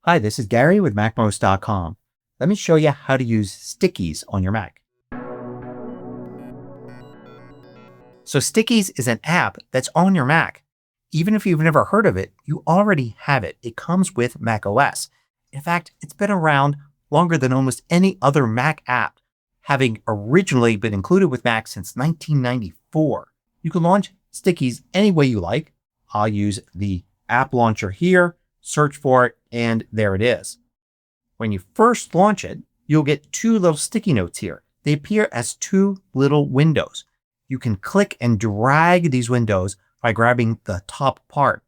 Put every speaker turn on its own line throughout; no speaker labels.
Hi, this is Gary with MACMOST.com. Let me show you how to use Stickies on your Mac. So Stickies is an app that's on your Mac. Even if you've never heard of it, you already have it. It comes with macOS. In fact, it's been around longer than almost any other Mac app, having originally been included with Mac since 1994. You can launch Stickies any way you like. I'll use the app launcher here, search for it, and there it is. When you first launch it, you'll get two little sticky notes here. They appear as two little windows. You can click and drag these windows by grabbing the top part.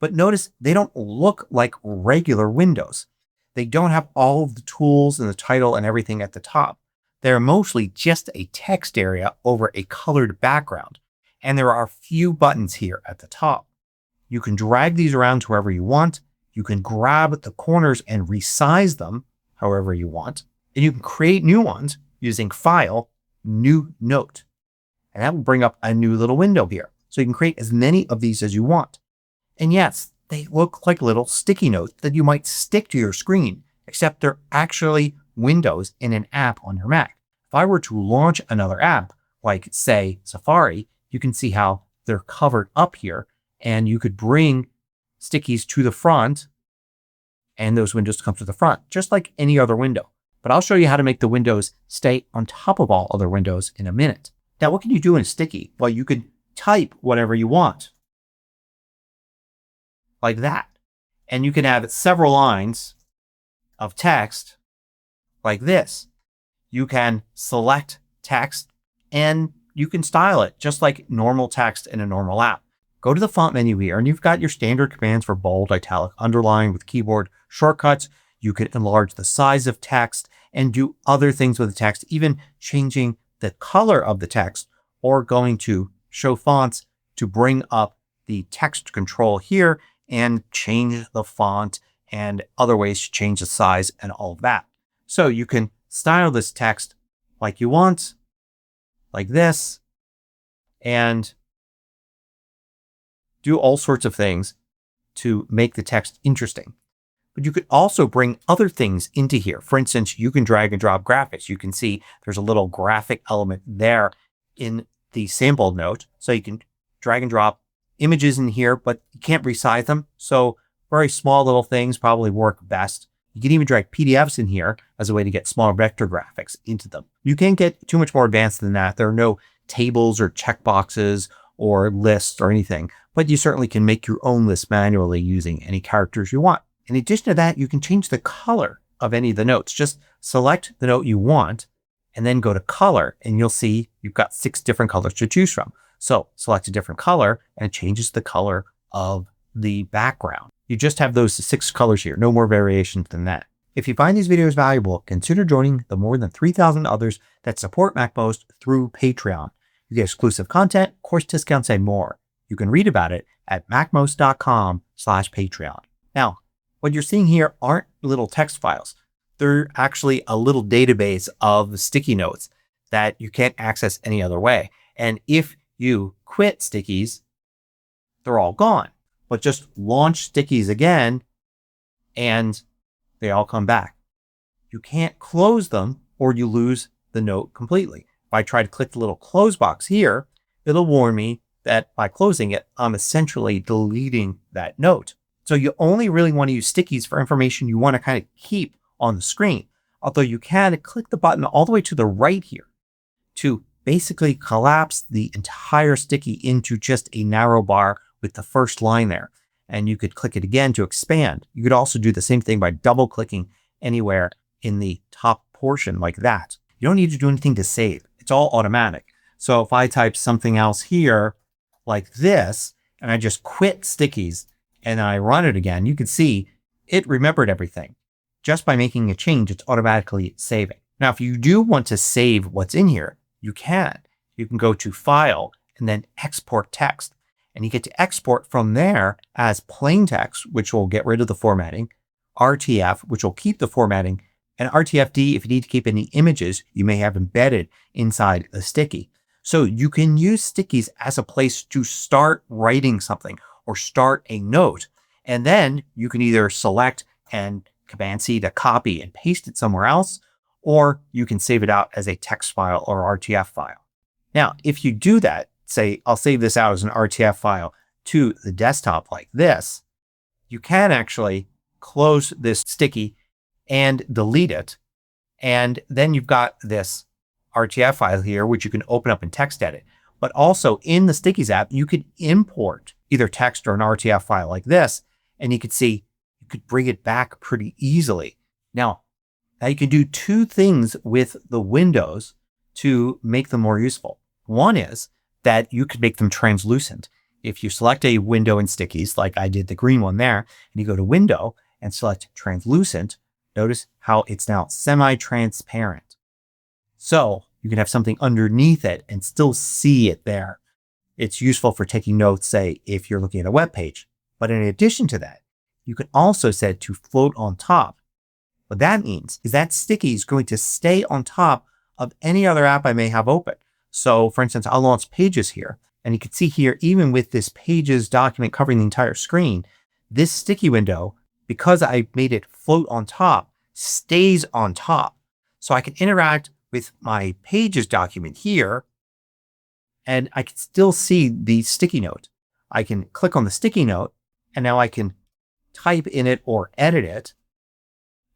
But notice they don't look like regular windows. They don't have all of the tools and the title and everything at the top. They're mostly just a text area over a colored background. And there are a few buttons here at the top. You can drag these around to wherever you want. You can grab the corners and resize them however you want. And you can create new ones using File, New Note. And that will bring up a new little window here. So you can create as many of these as you want. And yes, they look like little sticky notes that you might stick to your screen, except they're actually windows in an app on your Mac. If I were to launch another app, like say Safari, you can see how they're covered up here. And you could bring Stickies to the front and those windows come to the front, just like any other window. But I'll show you how to make the windows stay on top of all other windows in a minute. Now, what can you do in a Sticky? Well, you could type whatever you want, like that. And you can have several lines of text like this. You can select text and you can style it just like normal text in a normal app. Go to the font menu here and you've got your standard commands for bold, italic, underline with keyboard shortcuts. You can enlarge the size of text and do other things with the text, even changing the color of the text or going to show fonts to bring up the text control here and change the font and other ways to change the size and all of that. So you can style this text like you want, like this, and do all sorts of things to make the text interesting. But you could also bring other things into here. For instance, you can drag and drop graphics. You can see there's a little graphic element there in the sample note. So you can drag and drop images in here, but you can't resize them. So very small little things probably work best. You can even drag PDFs in here as a way to get smaller vector graphics into them. You can't get too much more advanced than that. There are no tables or checkboxes or lists or anything, but you certainly can make your own list manually using any characters you want. In addition to that, you can change the color of any of the notes. Just select the note you want and then go to color and you'll see you've got 6 different colors to choose from. So select a different color and it changes the color of the background. You just have those 6 colors here, no more variations than that. If you find these videos valuable, consider joining the more than 3,000 others that support MACMOST through Patreon. You get exclusive content, course discounts, and more. You can read about it at macmost.com/Patreon. Now, what you're seeing here aren't little text files. They're actually a little database of sticky notes that you can't access any other way. And if you quit Stickies, they're all gone. But just launch Stickies again and they all come back. You can't close them or you lose the note completely. If I try to click the little close box here, it'll warn me that by closing it, I'm essentially deleting that note. So you only really want to use Stickies for information you want to kind of keep on the screen. Although you can click the button all the way to the right here to basically collapse the entire sticky into just a narrow bar with the first line there. And you could click it again to expand. You could also do the same thing by double clicking anywhere in the top portion like that. You don't need to do anything to save. It's all automatic. So if I type something else here like this, and I just quit Stickies and I run it again, you can see it remembered everything. Just by making a change, it's automatically saving. Now, if you do want to save what's in here, you can. You can go to File and then Export Text. And you get to export from there as plain text, which will get rid of the formatting, RTF, which will keep the formatting, and RTFD if you need to keep any images you may have embedded inside a sticky. So you can use Stickies as a place to start writing something or start a note. And then you can either select and Command-C to copy and paste it somewhere else, or you can save it out as a text file or RTF file. Now, if you do that, say I'll save this out as an RTF file to the desktop like this, you can actually close this sticky and delete it. And then you've got this RTF file here, which you can open up in TextEdit. But also in the Stickies app, you could import either text or an RTF file like this. And you could see you could bring it back pretty easily. Now you can do two things with the windows to make them more useful. One is that you could make them translucent. If you select a window in Stickies, like I did the green one there, and you go to Window and select Translucent, notice how it's now semi-transparent. So you can have something underneath it and still see it there. It's useful for taking notes, say, if you're looking at a web page. But in addition to that, you can also set it to float on top. What that means is that sticky is going to stay on top of any other app I may have open. So for instance, I'll launch Pages here. And you can see here, even with this Pages document covering the entire screen, this sticky window, because I made it float on top, stays on top. So I can interact with my Pages document here, and I can still see the sticky note. I can click on the sticky note, and now I can type in it or edit it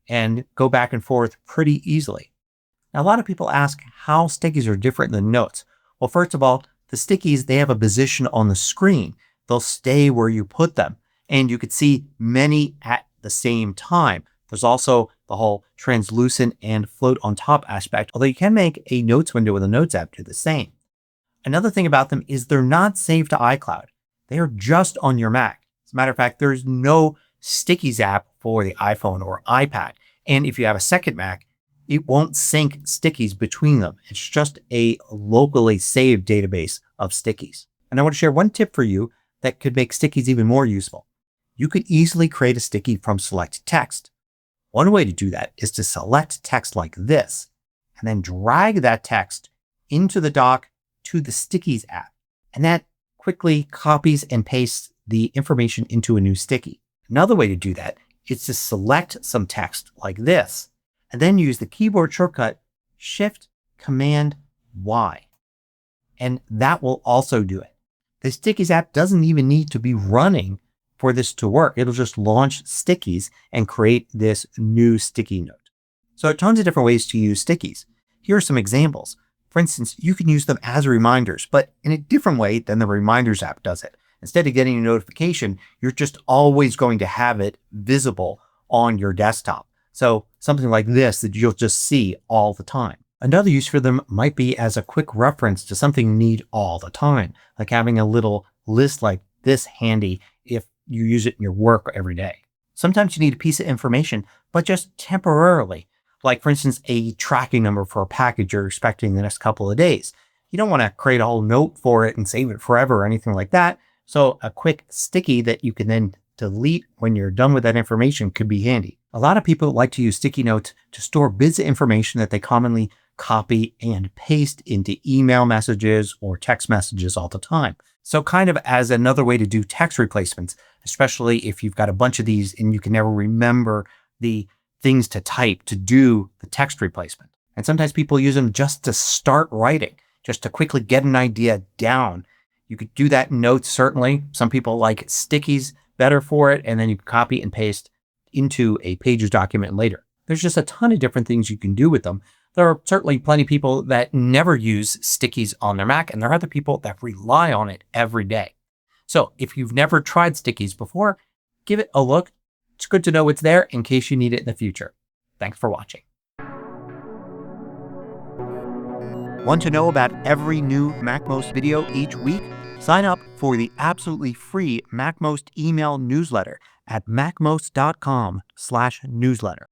and go back and forth pretty easily. Now, a lot of people ask how stickies are different than notes. Well, first of all, the stickies, they have a position on the screen. They'll stay where you put them. And you could see many at the same time. There's also the whole translucent and float on top aspect, although you can make a notes window with a notes app do the same. Another thing about them is they're not saved to iCloud. They are just on your Mac. As a matter of fact, there's no Stickies app for the iPhone or iPad. And if you have a second Mac, it won't sync stickies between them. It's just a locally saved database of stickies. And I want to share one tip for you that could make stickies even more useful. You could easily create a sticky from select text. One way to do that is to select text like this and then drag that text into the dock to the Stickies app. And that quickly copies and pastes the information into a new sticky. Another way to do that is to select some text like this and then use the keyboard shortcut Shift-Command-Y. And that will also do it. The Stickies app doesn't even need to be running for this to work. It'll just launch Stickies and create this new sticky note. So there are tons of different ways to use Stickies. Here are some examples. For instance, you can use them as reminders, but in a different way than the Reminders app does it. Instead of getting a notification, you're just always going to have it visible on your desktop. So something like this that you'll just see all the time. Another use for them might be as a quick reference to something you need all the time, like having a little list like this handy if you use it in your work every day. Sometimes you need a piece of information, but just temporarily, like for instance, a tracking number for a package you're expecting the next couple of days. You don't want to create a whole note for it and save it forever or anything like that. So a quick sticky that you can then delete when you're done with that information could be handy. A lot of people like to use sticky notes to store bits of information that they commonly copy and paste into email messages or text messages all the time. So kind of as another way to do text replacements, especially if you've got a bunch of these and you can never remember the things to type to do the text replacement. And sometimes people use them just to start writing, just to quickly get an idea down. You could do that in notes, certainly. Some people like stickies better for it, and then you can copy and paste into a Pages document later. There's just a ton of different things you can do with them. There are certainly plenty of people that never use stickies on their Mac, and there are other people that rely on it every day. So if you've never tried stickies before, give it a look. It's good to know it's there in case you need it in the future. Thanks for watching. Want to know about every new MACMOST video each week? Sign up for the absolutely free MACMOST email newsletter at macmost.com/newsletter.